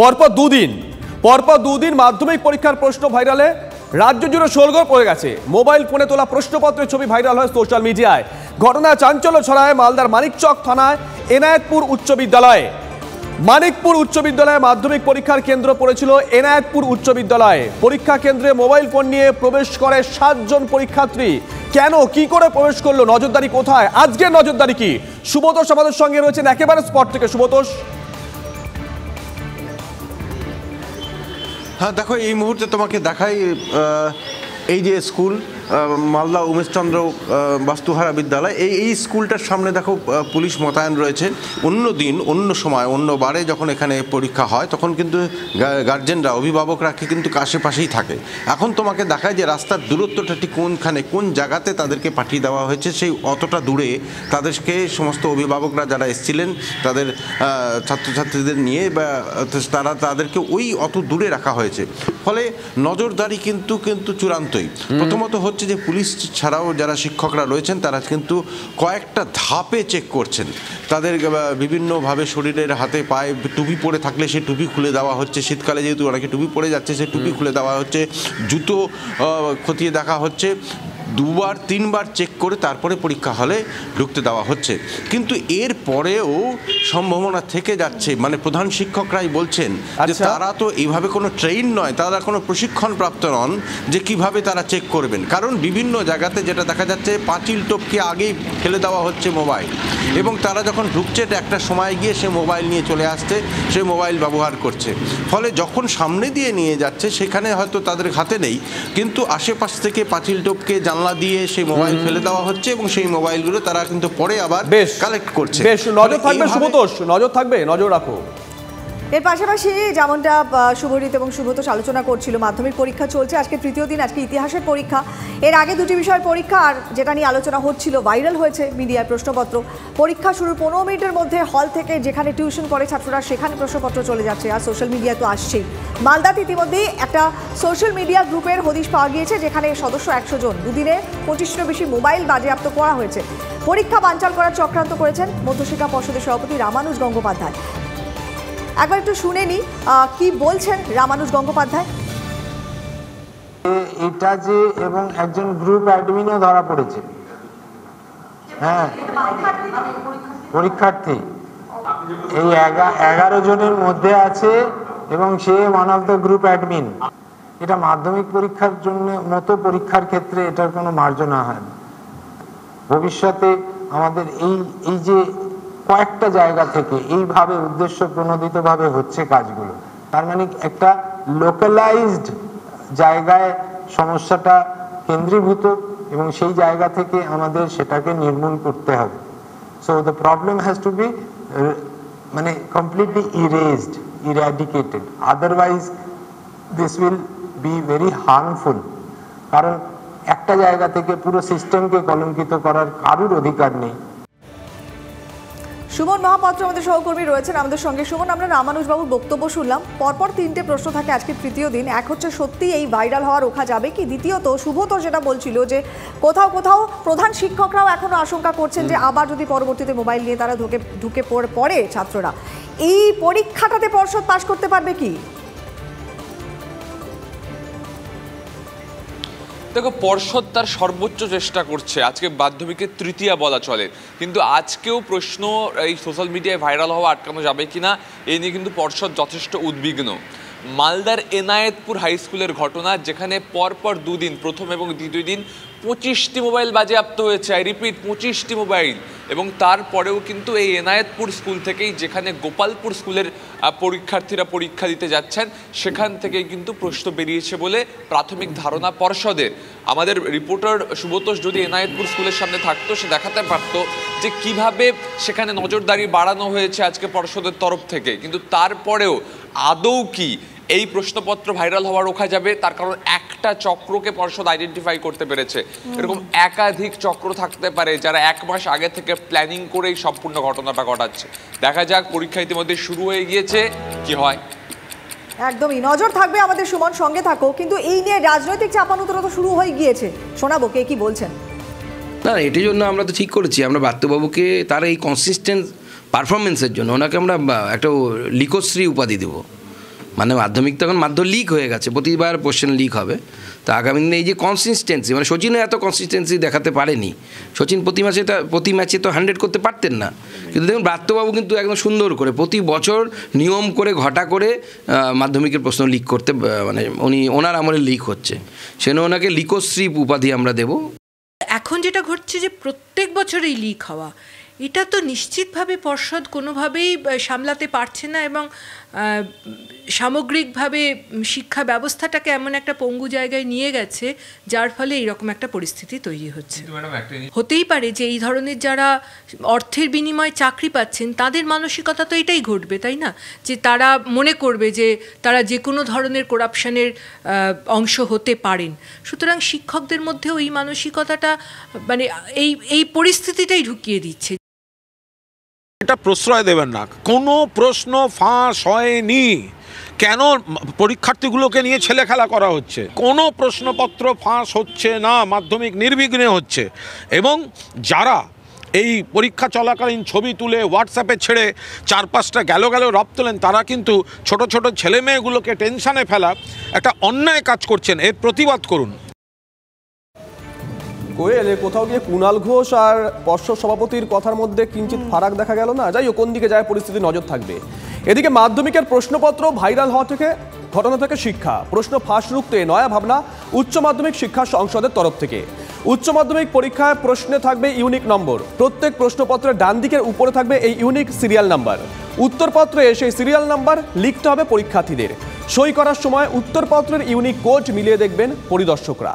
পরপর দুদিন মাধ্যমিক পরীক্ষার প্রশ্ন ভাইরালে রাজ্য জুড়ে শোরগোল পড়ে গেছে। মোবাইল ফোনে তোলা প্রশ্নপত্রের ছবি ভাইরাল হয় সোশ্যাল মিডিয়ায়। ঘটনায় চাঞ্চল্য ছড়ায় মালদার মানিকচক থানায় এনায়েতপুর উচ্চ বিদ্যালয়ে। মানিকপুর উচ্চ বিদ্যালয়ে মাধ্যমিক পরীক্ষার কেন্দ্র পড়েছিল এনায়েতপুর উচ্চ বিদ্যালয়ে। পরীক্ষা কেন্দ্রে মোবাইল ফোন নিয়ে প্রবেশ করে 7 জন পরীক্ষার্থী। কেন, কি করে প্রবেশ করলো, নজরদারি কোথায়, আজকের নজরদারি কি? সুব্রতোষ আমাদের সঙ্গে রয়েছেন একেবারে স্পট থেকে। সুব্রতোষ। হ্যাঁ দেখো, এই মুহূর্তে তোমাকে দেখাই এই যে স্কুল মালদা উমেশচন্দ্র বাস্তুহারা বিদ্যালয়, এই স্কুলটার সামনে দেখো পুলিশ মোতায়েন রয়েছে। অন্য সময় অন্যবারে যখন এখানে পরীক্ষা হয় তখন কিন্তু গার্জেনরা অভিভাবকরা কিন্তু আশেপাশেই থাকে। এখন তোমাকে দেখায় যে রাস্তার দূরত্বটা ঠিক কোনখানে কোন জায়গাতে তাদেরকে পাঠিয়ে দেওয়া হয়েছে, সেই অতটা দূরে তাদেরকে সমস্ত অভিভাবকরা যারা এসেছিলেন তাদের ছাত্রছাত্রীদের নিয়ে বা তাদেরকে ওই অত দূরে রাখা হয়েছে। ফলে নজরদারি কিন্তু চূড়ান্তই। প্রথমত হচ্ছে যে পুলিশ ছাড়াও যারা শিক্ষকরা রয়েছেন তারা কিন্তু কয়েকটা ধাপে চেক করছেন। তাদের বিভিন্নভাবে শরীরের হাতে পায়ে টুপি পরে থাকলে সেই টুপি খুলে দেওয়া হচ্ছে। শীতকালে যেহেতু অনেকে টুপি পরে যাচ্ছে, সেই টুপি খুলে দেওয়া হচ্ছে। জুতো খতিয়ে দেখা হচ্ছে। 2-3বার চেক করে তারপরে পরীক্ষা হলে ঢুকতে দেওয়া হচ্ছে। কিন্তু এর পরেও সম্ভাবনা থেকে যাচ্ছে, মানে প্রধান শিক্ষকরাই বলছেন যে তারা তো এইভাবে কোনো ট্রেন নয়, তারা কোনো প্রশিক্ষণ প্রাপ্ত নন যে কিভাবে তারা চেক করবেন। কারণ বিভিন্ন জায়গাতে যেটা দেখা যাচ্ছে পাঁচিল টপকে আগেই ফেলে দেওয়া হচ্ছে মোবাইল, এবং তারা যখন ঢুকছে একটা সময় গিয়ে সে মোবাইল নিয়ে চলে আসছে, সে মোবাইল ব্যবহার করছে। ফলে যখন সামনে দিয়ে নিয়ে যাচ্ছে সেখানে হয়তো তাদের হাতে নেই, কিন্তু আশেপাশ থেকে পাঁচিল টপকে জানলা দিয়ে সেই মোবাইল ফেলে দেওয়া হচ্ছে এবং সেই মোবাইলগুলো তারা কিন্তু পরে আবার কালেক্ট করছে। বেশ, নজর থাকবে সুব্রতোষ, নজর থাকবে, নজর রাখো। এর পাশাপাশি যেমনটা শুভরিত এবং সুব্রতোষ আলোচনা করছিল, মাধ্যমিক পরীক্ষা চলছে, আজকে তৃতীয় দিন, আজকে ইতিহাসের পরীক্ষা। এর আগে দুটি বিষয়ের পরীক্ষা, আর যেটা নিয়ে আলোচনা হচ্ছিল, ভাইরাল হয়েছে মিডিয়ায় প্রশ্নপত্র। পরীক্ষা শুরুর 15 মিনিটের মধ্যে হল থেকে যেখানে টিউশন করে ছাত্ররা সেখানে প্রশ্নপত্র চলে যাচ্ছে, আর সোশ্যাল মিডিয়ায় তো আসছেই। মালদাতে ইতিমধ্যেই একটা সোশ্যাল মিডিয়া গ্রুপের হদিশ পাওয়া গিয়েছে যেখানে সদস্য 100 জন। দুদিনে 25টিরও বেশি মোবাইল বাজেয়াপ্ত করা হয়েছে। পরীক্ষা বানচাল করার চক্রান্ত করেছেন মধ্যশিক্ষা পর্ষদের সভাপতি রামানুজ গঙ্গোপাধ্যায়। একবার একটু শুনে নি কি বলছেন রামানুজ গঙ্গোপাধ্যায়। এটা যে এবং একজন গ্রুপ অ্যাডমিনও ধরা পড়েছে। হ্যাঁ, পরীক্ষার্থী এই 11 জনের মধ্যে আছে এবং সে one of the group admin. এটা মাধ্যমিক পরীক্ষার জন্য মতো পরীক্ষার ক্ষেত্রে এটার কোনো মার্জনা হয় না। ভবিষ্যতে আমাদের এই যে কয়েকটা জায়গা থেকে এইভাবে উদ্দেশ্য প্রণোদিতভাবে হচ্ছে কাজগুলো, তার মানে একটা লোকালাইজড জায়গায় সমস্যাটা কেন্দ্রীভূত এবং সেই জায়গা থেকে আমাদের সেটাকে নির্মূল করতে হবে। So the problem has to be মানে completely eradicated, otherwise this will be very harmful. কারণ একটা জায়গা থেকে পুরো সিস্টেমকে কলঙ্কিত করার কারুর অধিকার নেই। সুমন মহাপাত্র আমাদের সহকর্মী রয়েছেন আমাদের সঙ্গে। সুমন, আমরা রামানুজবাবুর বক্তব্য শুনলাম। পরপর 3টে প্রশ্ন থাকে আজকে তৃতীয় দিন। এক হচ্ছে সত্যি এই ভাইরাল হওয়া রোখা যাবে কি? দ্বিতীয়ত সুব্রত যেটা বলছিল যে কোথাও প্রধান শিক্ষকরাও এখনো আশঙ্কা করছেন যে আবার যদি পরবর্তীতে মোবাইল নিয়ে তারা ঢুকে পড়ে ছাত্ররা, এই পরীক্ষাটাতে পর্ষদ পাশ করতে পারবে কি? দেখো, পর্ষদ তার সর্বোচ্চ চেষ্টা করছে। আজকে মাধ্যমিকের তৃতীয়া বলা চলে, কিন্তু আজকেও প্রশ্ন এই সোশ্যাল মিডিয়ায় ভাইরাল হওয়া আটকানো যাবে কিনা এই নিয়ে কিন্তু পর্ষদ যথেষ্ট উদ্বিগ্ন। মালদার এনায়েতপুর হাই স্কুলের ঘটনা, যেখানে পরপর দুদিন, প্রথম এবং দ্বিতীয় দিন 25টি মোবাইল বাজেয়াপ্ত হয়েছে। আই রিপিট, 25টি মোবাইল। এবং তারপরেও কিন্তু এই এনায়েতপুর স্কুল থেকেই, যেখানে গোপালপুর স্কুলের পরীক্ষার্থীরা পরীক্ষা দিতে যাচ্ছেন, সেখান থেকেই কিন্তু প্রশ্ন বেরিয়েছে বলে প্রাথমিক ধারণা পর্ষদের। আমাদের রিপোর্টার সুব্রতোষ যদি এনায়েতপুর স্কুলের সামনে থাকতো, সে দেখাতে পারতো যে কিভাবে সেখানে নজরদারি বাড়ানো হয়েছে আজকে পর্ষদের তরফ থেকে। কিন্তু তারপরেও আদৌ কি এই প্রশ্নপত্র ভাইরাল হওয়া রোখা যাবে? তার কারণ একটা চক্রকে পর্ষদ আইডেন্টিফাই করতে পেরেছে। এরকম একাধিক চক্র থাকতে পারে যারা 1 মাস আগে থেকে প্ল্যানিং করেই সম্পূর্ণ ঘটনাটা ঘটাচ্ছে। দেখা যাক, পরীক্ষা ইতিমধ্যে শুরু হয়ে গিয়েছে, কি হয়। একদমই নজর থাকবে আমাদের। সুমন, সঙ্গে থাকো। কিন্তু এই নিয়ে রাজনৈতিক চাপানুতরা তো শুরু হয়ে গিয়েছে, শোনাবো কে কি বলছেন। না, এটির জন্য আমরা তো ঠিক করেছি, আমরা বাত্যবাবুকে তার এই কনসিস্টেন্ট পারফরমেন্সের জন্য ওনাকে আমরা একটা লিকশ্রী উপাধি দেবো। মানে মাধ্যমিক তখন লিক হয়ে গেছে, প্রতিবার কোশ্চেন লিক হবে। তো আগামী দিনে এই যে কনসিস্টেন্সি, মানে সচিনও এত কনসিস্টেন্সি দেখাতে পারেনি। সচিন প্রতি ম্যাচে তো 100 করতে পারতেন না, কিন্তু দেখুন ব্রাত্যবাবু কিন্তু একদম সুন্দর করে প্রতি বছর নিয়ম করে ঘটা করে মাধ্যমিকের প্রশ্ন লিক করতে, মানে ওনার আমলে লিক হচ্ছে, সেজন্য ওনাকে লিকোশ্রী উপাধি আমরা দেব। এখন যেটা ঘটছে যে প্রত্যেক বছরই লিক হওয়া, এটা তো নিশ্চিতভাবে পর্ষদ কোনোভাবেই সামলাতে পারছে না, এবং সামগ্রিকভাবে শিক্ষা ব্যবস্থাটাকে এমন একটা পঙ্গু জায়গায় নিয়ে গেছে যার ফলে এইরকম একটা পরিস্থিতি তৈরি হচ্ছে। হতেই পারে যে এই ধরনের যারা অর্থের বিনিময়ে চাকরি পাচ্ছেন তাদের মানসিকতা তো এটাই ঘটবে, তাই না? যে তারা মনে করবে যে তারা যে কোনো ধরনের করাপশনের অংশ হতে পারেন। সুতরাং শিক্ষকদের মধ্যেও এই মানসিকতাটা, মানে এই পরিস্থিতিটাই ঢুকিয়ে দিচ্ছে। এটা প্রশ্রয় দেবেন না, কোনো প্রশ্ন ফাঁস হয়নি। কেন পরীক্ষার্থীগুলোকে নিয়ে ছেলে খেলা করা হচ্ছে? কোনো প্রশ্নপত্র ফাঁস হচ্ছে না, মাধ্যমিক নির্বিঘ্নে হচ্ছে। এবং যারা এই পরীক্ষা চলাকালীন ছবি তুলে হোয়াটসঅ্যাপে ছেড়ে 4-5টা গেল রব তোলেন, তারা কিন্তু ছোট ছোট ছেলে মেয়েগুলোকে টেনশানে ফেলা একটা অন্যায় কাজ করছেন। এর প্রতিবাদ করুন। কোয়েল, কোথাও গিয়ে কুণাল ঘোষ আর পর্ষদ সভাপতির কথার মধ্যে কিঞ্চিত ফারাক দেখা গেল না? যাই হোক, কোন দিকে যায় পরিস্থিতি নজর থাকবে। এদিকে মাধ্যমিকের প্রশ্নপত্র ভাইরাল হওয়া থেকে ঘটনা থেকে শিক্ষা, প্রশ্ন ফাঁস রুখতে নয়া ভাবনা উচ্চ মাধ্যমিক শিক্ষা সংসদের তরফ থেকে। উচ্চ মাধ্যমিক পরীক্ষায় প্রশ্নে থাকবে ইউনিক নম্বর, প্রত্যেক প্রশ্নপত্রের ডান দিকের উপরে থাকবে এই ইউনিক সিরিয়াল নাম্বার। উত্তরপত্রে সেই সিরিয়াল নাম্বার লিখতে হবে পরীক্ষার্থীদের। সই করার সময় উত্তরপত্রের ইউনিক কোড মিলিয়ে দেখবেন পরিদর্শকরা।